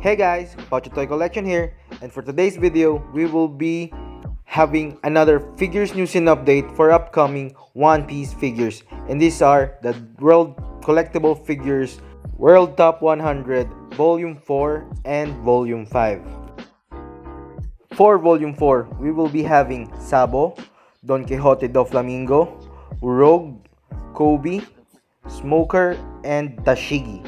Hey guys, PowCha Toy Collection here, and for today's video, we will be having another figures news and update for upcoming One Piece figures. And these are the World Collectible Figures World Top 100 Volume 4 and Volume 5. For Volume 4, we will be having Sabo, Don Quijote do Flamingo, Urog, Kobe, Smoker, and Tashigi.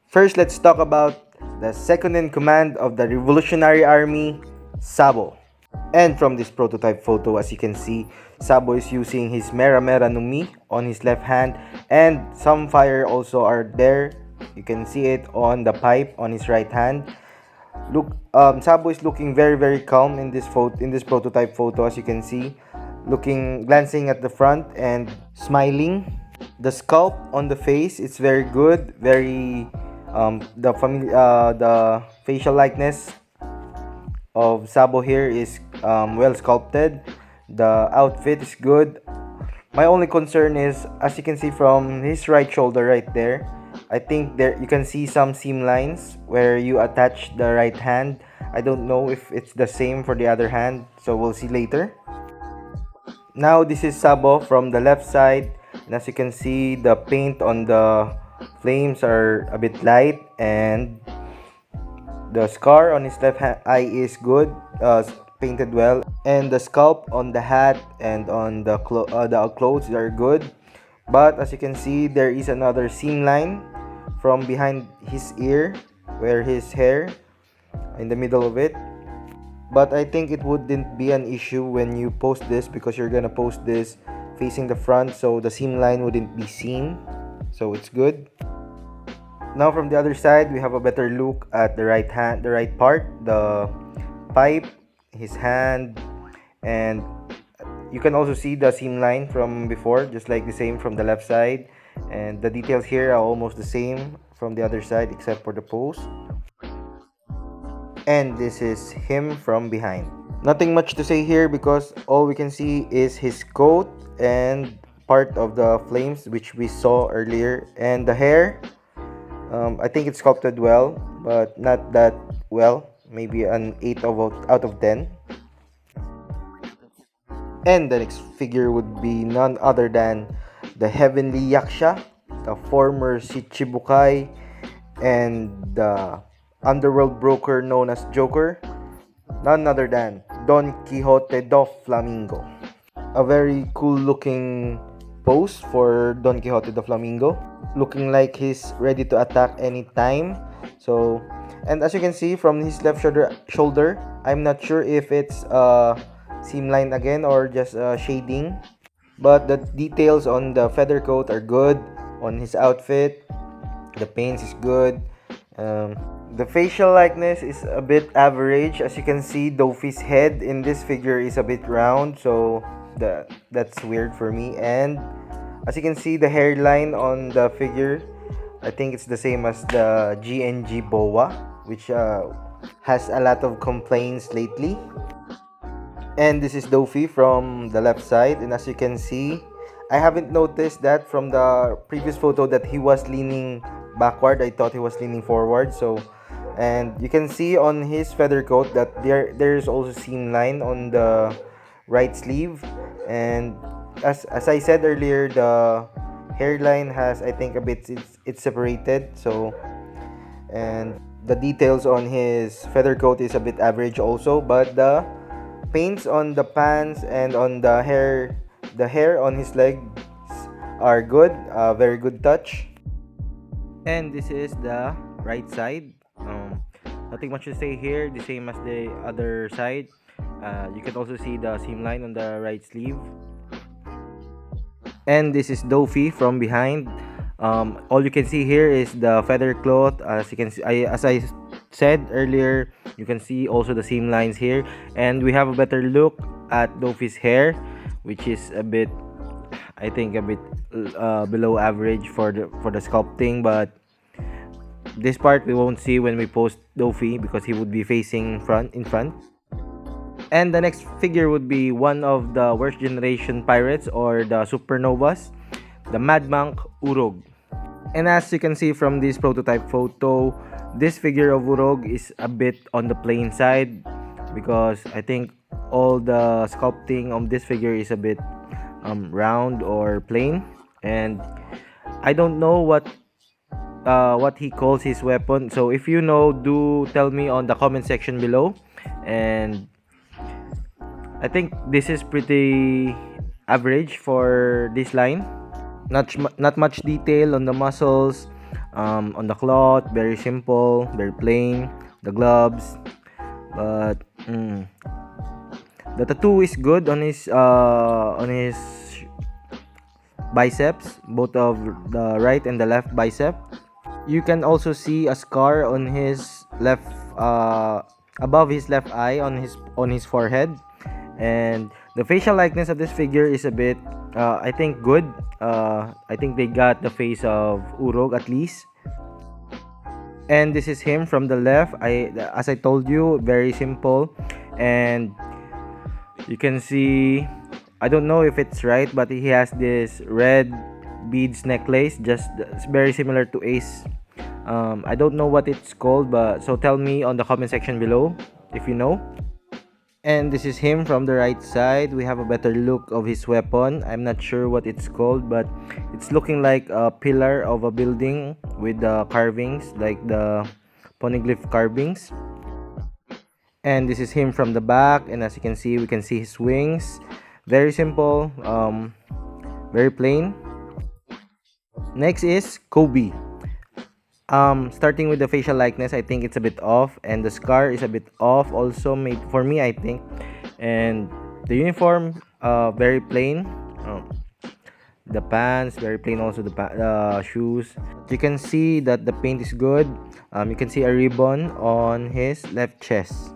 First, let's talk about the second in command of the Revolutionary Army, Sabo. And from this prototype photo, as you can see, Sabo is using his Mera Mera no Mi on his left hand, and some fire also are there. You can see it on the pipe on his right hand. Look, Sabo is looking very calm in this prototype photo, as you can see, glancing at the front and smiling. The sculpt on the face is very good, the facial likeness of Sabo here is well sculpted. The outfit is good. My only concern is, as you can see from his right shoulder right there, I think there you can see some seam lines where you attach the right hand. I don't know if it's the same for the other hand, so we'll see later. Now this is Sabo from the left side, and as you can see, the paint on the flames are a bit light, and the scar on his left eye is good, painted well, and the sculpt on the hat and on the clothes are good. But as you can see, there is another seam line from behind his ear where his hair in the middle of it. But I think it wouldn't be an issue when you post this, because you're gonna post this facing the front, so the seam line wouldn't be seen, so it's good. Now from the other side, we have a better look at the right part, the pipe, his hand, and you can also see the seam line from before, just like the same from the left side, and the details here are almost the same from the other side except for the pose. And this is him from behind. Nothing much to say here because all we can see is his coat and part of the flames which we saw earlier, and the hair. I think it's sculpted well, but not that well. Maybe an 8 out of 10. And the next figure would be none other than the Heavenly Yaksha, the former Shichibukai, and the underworld broker known as Joker, none other than Don Quijote do Flamingo. A very cool looking pose for Don Quijote do Flamingo, looking like he's ready to attack anytime. So, and as you can see from his left shoulder, I'm not sure if it's seam line again or just shading, but the details on the feather coat are good. On his outfit, the paints is good. The facial likeness is a bit average. As you can see, Dofi's head in this figure is a bit round, so that's weird for me. And as you can see, the hairline on the figure, I think it's the same as the GNG Boa, which has a lot of complaints lately. And this is Dofi from the left side, and as you can see, I haven't noticed that from the previous photo that he was leaning backward. I thought he was leaning forward. So, and you can see on his feather coat that there's also seam line on the right sleeve, and as I said earlier, the hairline has, I think, a bit, it's separated. So, and the details on his feather coat is a bit average also, but the paints on the pants and on the hair on his legs are good, very good touch. And this is the right side. Nothing much to say here, the same as the other side. You can also see the seam line on the right sleeve. And this is Dofi from behind. All you can see here is the feather cloth. As you can see, as I said earlier, you can see also the seam lines here, and we have a better look at Dofi's hair, which is a bit, I think, a bit below average for the sculpting. But this part we won't see when we post Dofi because he would be facing in front. And the next figure would be one of the worst generation pirates, or the supernovas, the Mad Monk Urog. And as you can see from this prototype photo, This figure of Urog is a bit on the plain side because I think all the sculpting of this figure is a bit round or plain, and I don't know what he calls his weapon. So if you know, do tell me on the comment section below. And I think this is pretty average for this line. Not much detail on the muscles, on the cloth. Very simple, very plain. The gloves, but the tattoo is good on his biceps, both of the right and the left bicep. You can also see a scar on his left, above his left eye, on his forehead. And the facial likeness of this figure is a bit, I think, good. I think they got the face of Urog at least. And this is him from the left. As I told you, very simple. And you can see, I don't know if it's right, but he has this red beads necklace, just very similar to Ace. I don't know what it's called, but so tell me on the comment section below if you know. And this is him from the right side. We have a better look of his weapon. I'm not sure what it's called, but it's looking like a pillar of a building with the carvings, like the poneglyph carvings. And this is him from the back, and as you can see, we can see his wings. Very simple, very plain. Next is Kobe. Starting with the facial likeness, I think it's a bit off, and the scar is a bit off also, made for me, I think. And the uniform, very plain. The pants very plain, also the shoes. You can see that the paint is good. You can see a ribbon on his left chest.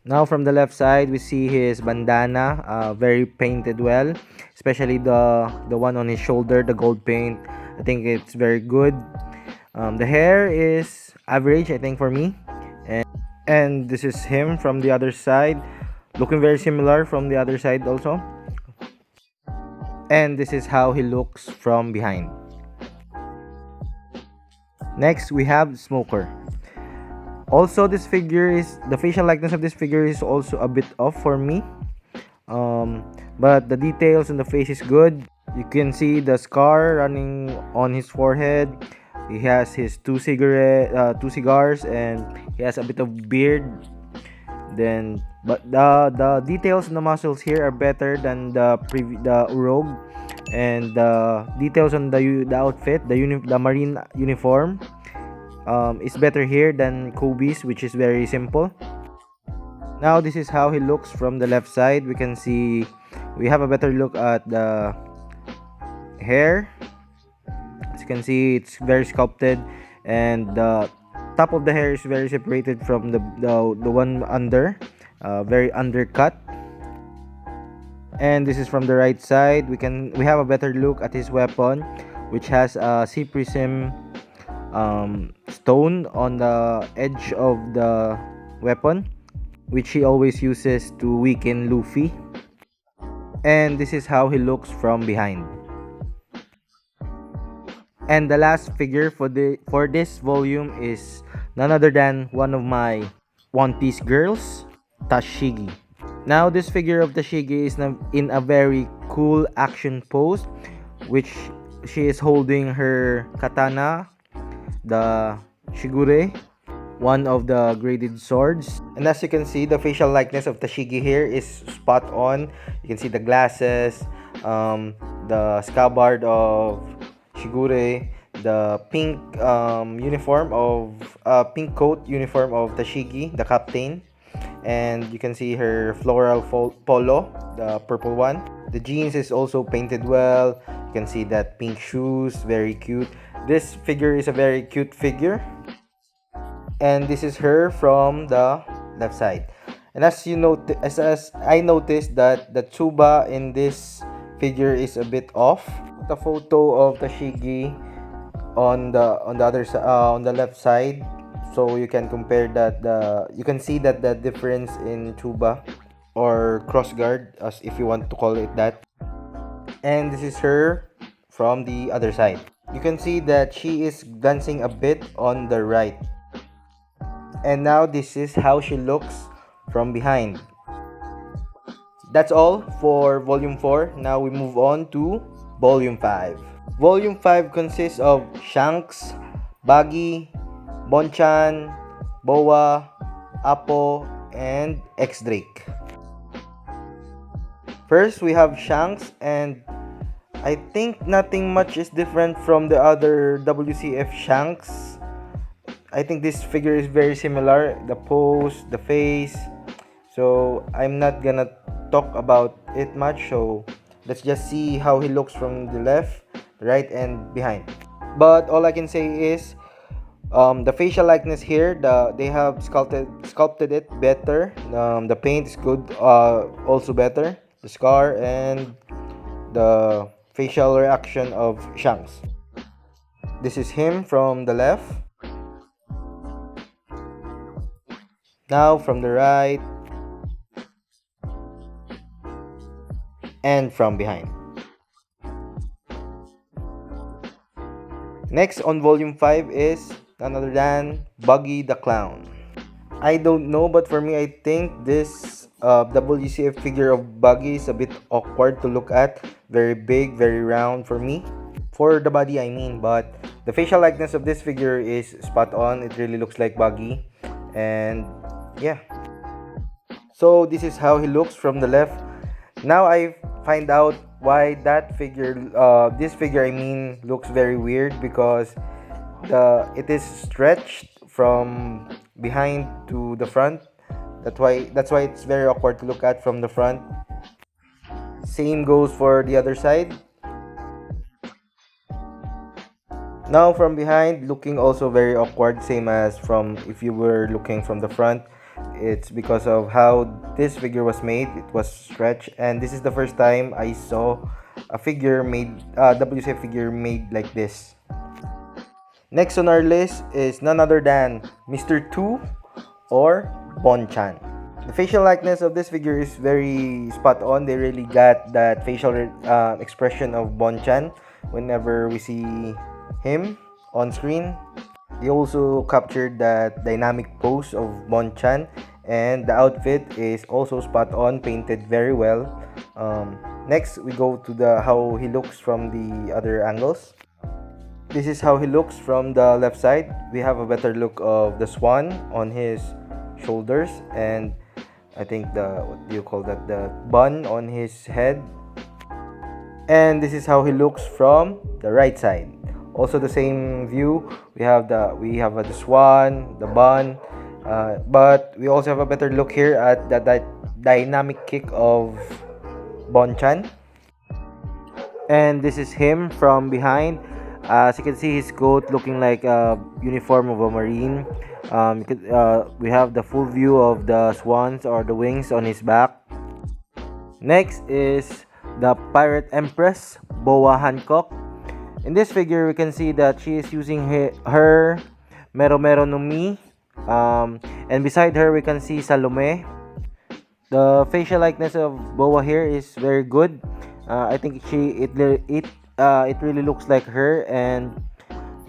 Now from the left side, we see his bandana, very painted well, especially the one on his shoulder, the gold paint. I think it's very good. The hair is average, I think, for me. And this is him from the other side, looking very similar from the other side also. And this is how he looks from behind. Next, we have Smoker. Also, this figure is, the facial likeness of this figure is also a bit off for me. But the details on the face is good. You can see the scar running on his forehead. He has his two cigars, and he has a bit of beard. But the details on the muscles here are better than the Urog, and the details on the outfit, the marine uniform, is better here than Kobe's, which is very simple. Now this is how he looks from the left side. We can see we have a better look at the hair. As you can see, it's very sculpted, and the top of the hair is very separated from the one under, very undercut. And this is from the right side. We have a better look at his weapon, which has a sea prism stone on the edge of the weapon, which he always uses to weaken Luffy. And this is how he looks from behind. And the last figure for this volume is none other than one of my One Piece girls, Tashigi. Now this figure of Tashigi is in a very cool action pose, which she is holding her katana, the Shigure, one of the graded swords. And as you can see, the facial likeness of Tashigi here is spot on. You can see the glasses, the scabbard of Shigure, the pink uniform of pink coat uniform of Tashigi, the captain. And you can see her floral polo, the purple one. The jeans is also painted well. You can see that pink shoes, very cute. This figure is a very cute figure. And this is her from the left side. And as you notice, as I noticed that the tsuba in this figure is a bit off. The photo of Tashigi on the other side, on the left side, so you can compare that. You can see that the difference in tsuba or crossguard, as if you want to call it that. And this is her from the other side. You can see that she is dancing a bit on the right. And now this is how she looks from behind. That's all for volume 4. Now we move on to volume 5. Volume 5 consists of Shanks, Buggy, Bonchan, Boa, Apo, and X-Drake. First, we have Shanks, and I think nothing much is different from the other WCF Shanks. I think this figure is very similar, the pose, the face. So I'm not gonna talk about it much. So let's just see how he looks from the left, right, and behind. But all I can say is the facial likeness here, they have sculpted it better. The paint is good, also better. The scar and the facial reaction of Shanks. This is him from the left. Now from the right and from behind. Next on volume 5 is none other than Buggy the Clown. I don't know, but for me, I think this WCF figure of Buggy is a bit awkward to look at. Very big, very round for me. For the body, I mean, but the facial likeness of this figure is spot on. It really looks like Buggy. And yeah. So this is how he looks from the left. Now I find out why that figure, this figure, I mean, looks very weird because it is stretched from behind to the front. That's why it's very awkward to look at from the front. Same goes for the other side. Now from behind, looking also very awkward, same as from if you were looking from the front. It's because of how this figure was made. It was stretched, and this is the first time I saw a figure made, WCF figure made like this. Next on our list is none other than Mr. 2 or Bonchan. The facial likeness of this figure is very spot on. They really got that facial expression of Bonchan whenever we see him on screen. They also captured that dynamic pose of Bonchan, and the outfit is also spot on, painted very well. Next, we go to how he looks from the other angles. This is how he looks from the left side. We have a better look of the swan on his shoulders, and I think what do you call that, the bun on his head. And this is how he looks from the right side. Also the same view. We have the swan, the bun, but we also have a better look here at that dynamic kick of Bonchan. And this is him from behind. As you can see, his coat looking like a uniform of a marine. We have the full view of the swans or the wings on his back. Next is the Pirate Empress, Boa Hancock. In this figure, we can see that she is using her Mero Mero no Mi. And beside her, we can see Salome. The facial likeness of Boa here is very good. I think it really looks like her, and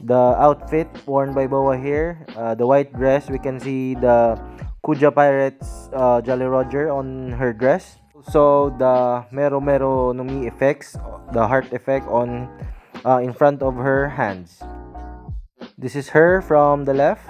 the outfit worn by Boa here, the white dress, we can see the Kuja Pirates Jolly Roger on her dress. So the Mero Mero no Mi effects, the heart effect on in front of her hands. This is her from the left,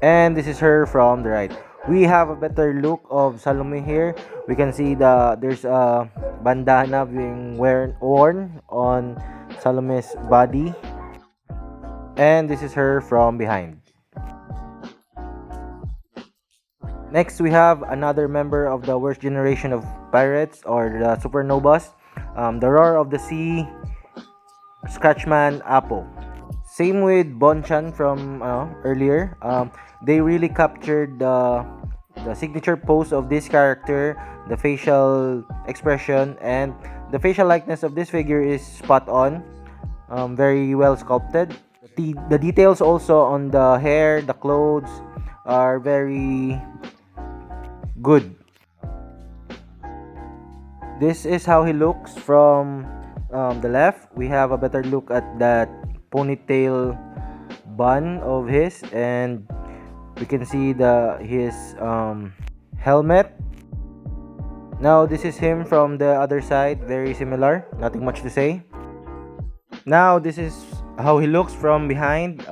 and this is her from the right. We have a better look of Salome here. We can see there's a bandana being worn on Salome's body, and this is her from behind. Next, we have another member of the worst generation of pirates, or the supernovas, the Roar of the Sea, Scratchman Apo. Same with Bonchan from earlier. They really captured the signature pose of this character, the facial expression, and the facial likeness of this figure is spot on, very well sculpted. The details also on the hair, the clothes are very good. This is how he looks from the left, we have a better look at that ponytail bun of his, and we can see his helmet. Now this is him from the other side, very similar, nothing much to say. Now this is how he looks from behind.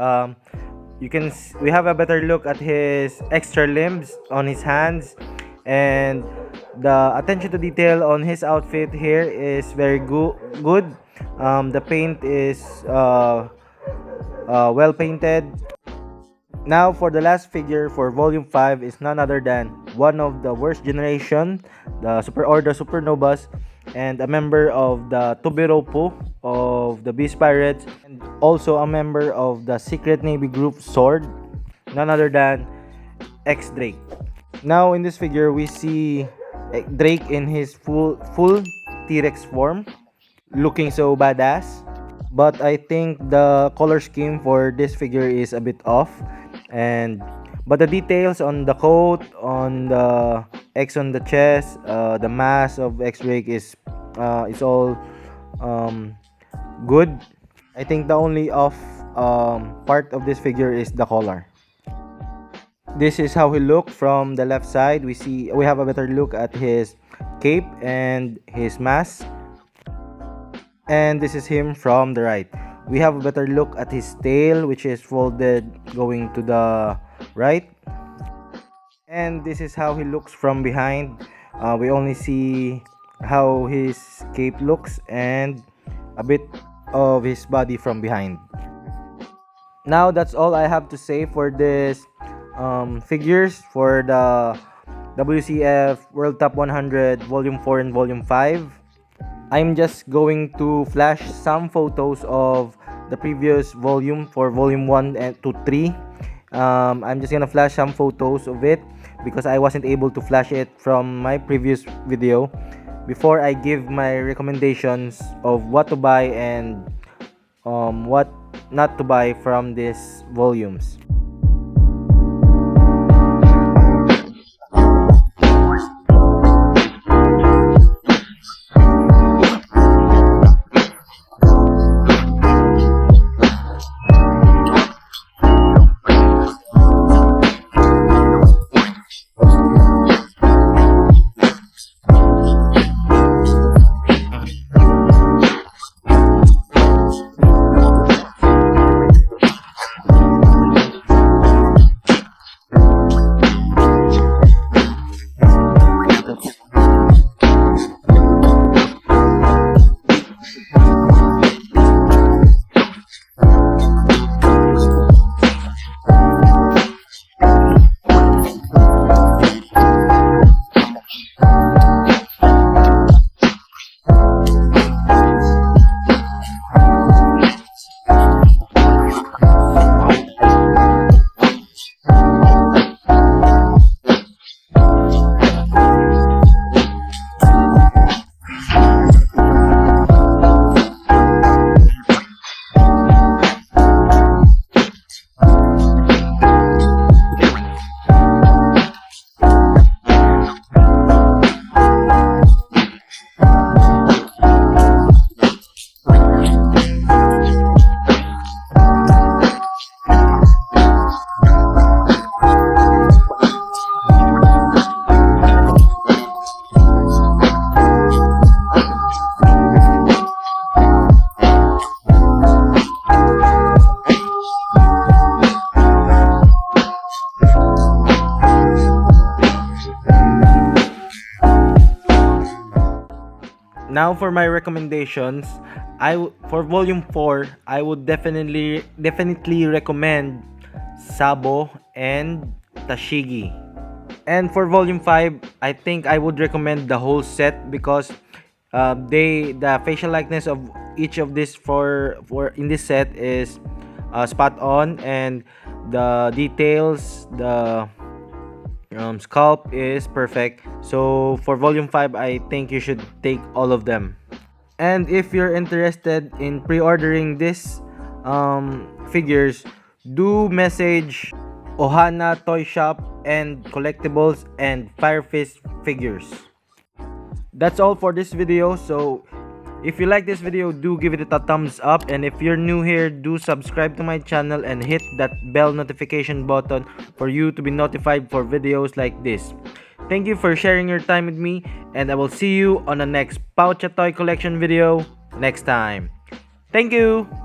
We have a better look at his extra limbs on his hands, and the attention to detail on his outfit here is very good. The paint is well painted. Now for the last figure for volume 5 is none other than one of the worst generation, the supernovas, and a member of the Tubiropo of the Beast Pirates, and also a member of the Secret Navy group Sword, none other than X Drake. Now in this figure we see Drake in his full T-Rex form, looking so badass. But I think the color scheme for this figure is a bit off, but the details on the coat, on the X on the chest, the mask of X Drake is all good. I think the only off part of this figure is the collar. This is how he looked from the left side. We have a better look at his cape and his mask. And this is him from the right. We have a better look at his tail, which is folded going to the right. And this is how he looks from behind. We only see how his cape looks and a bit of his body from behind. Now that's all I have to say for this figures for the WCF World Top 100 Volume 4 and Volume 5. I'm just going to flash some photos of the previous volume for volume 1 and to 3. I'm just gonna flash some photos of it because I wasn't able to flash it from my previous video before I give my recommendations of what to buy and what not to buy from these volumes. Now for my recommendations, for volume 4, I would definitely recommend Sabo and Tashigi. And for volume 5, I think I would recommend the whole set because the facial likeness of each of this for in this set is spot on, and the details, the sculpt is perfect. So for volume 5, I think you should take all of them. And if you're interested in pre-ordering this figures, do message OHANA Toy Shop and Collectibles and Firefist Figures. That's all for this video. So If you like this video, do give it a thumbs up, and if you're new here, do subscribe to my channel and hit that bell notification button for you to be notified for videos like this. Thank you for sharing your time with me, and I will see you on the next PowCha Toy Collection video next time. Thank you!